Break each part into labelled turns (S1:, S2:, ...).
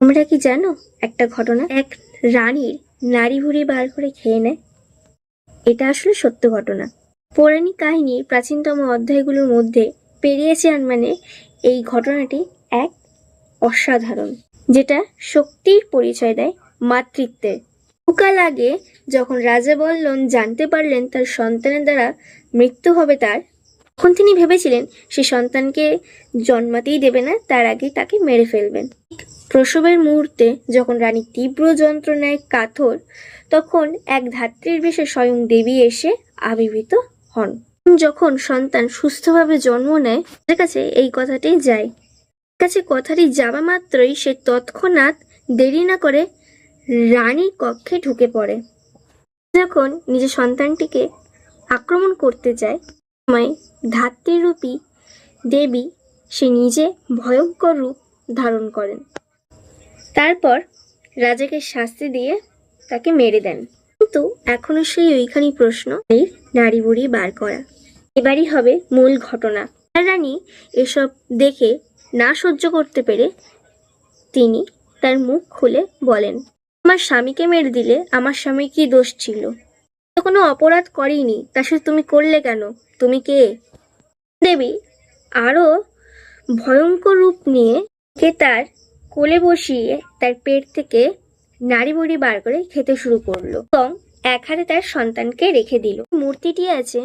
S1: তোমরা কি জানো একটা ঘটনা? এক রানীর নাড়ি ভুড়ি বার করে খেয়ে নেয়। এটা আসলে সত্য ঘটনা। পৌরাণিক কাহিনীর প্রাচীনতম অধ্যায়গুলোর মধ্যে পেরিয়েছে মানে এই ঘটনাটি এক অসাধারণ, যেটা শক্তির পরিচয় দেয়, মাতৃত্বের। বহুকাল আগে যখন রাজা বল্লন জানতে পারলেন তার সন্তানের দ্বারা মৃত্যু হবে তার, তখন তিনি ভেবেছিলেন সে সন্তানকে জন্মাতেই দেবে না, তার আগে তাকে মেরে ফেলবেন। প্রসবের মুহূর্তে যখন রানী তীব্র যন্ত্রণায় কাতর, তখন এক ধাত্রীর বেশে স্বয়ং দেবী এসে আবির্ভূত হন। যখন সন্তান সুস্থভাবে জন্ম নেয়, তার কাছে এই কথাটাই যায়। কাছে কথাটি যাওয়া মাত্রই সে তৎক্ষণাৎ দেরি না করে রানীর কক্ষে ঢুকে পড়ে। যখন নিজের সন্তানটিকে আক্রমণ করতে যায়, সময় ধাত্রীরূপী দেবী সে নিজে ভয়ঙ্কর রূপ ধারণ করেন। তারপর রাজাকে শাস্তি দিয়ে তাকে মেরে দেন। কিন্তু এখনো সেই ওইখানেই প্রশ্ন, এই নাড়ি বুড়ি বার করা। এবারই হবে মূল ঘটনা। রানী এসব দেখে না সহ্য করতে পেরে তিনি তার মুখ খুলে বলেন, আমার স্বামীকে মেরে দিলে আমার স্বামীর কি দোষ ছিল? তো কোনো অপরাধ করেনি, তা সে তুমি করলে কেন? তুমি কে? দেবী আরো ভয়ঙ্কর রূপ নিয়ে কে তার কোলে বসিয়ে তার পেট থেকে নাড়ি বুড়ি বার করে খেতে শুরু করলো এবং এক হাতে তার সন্তানকে রেখে দিল। মূর্তিটি আছে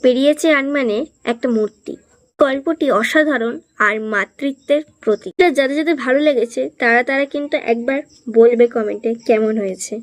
S1: পেরিয়েছে আনমানের একটা মূর্তি। গল্পটি অসাধারণ আর মাতৃত্বের প্রতীক। যাদের যাদের ভালো লেগেছে তারা কিন্তু একবার বলবে কমেন্টে কেমন হয়েছে।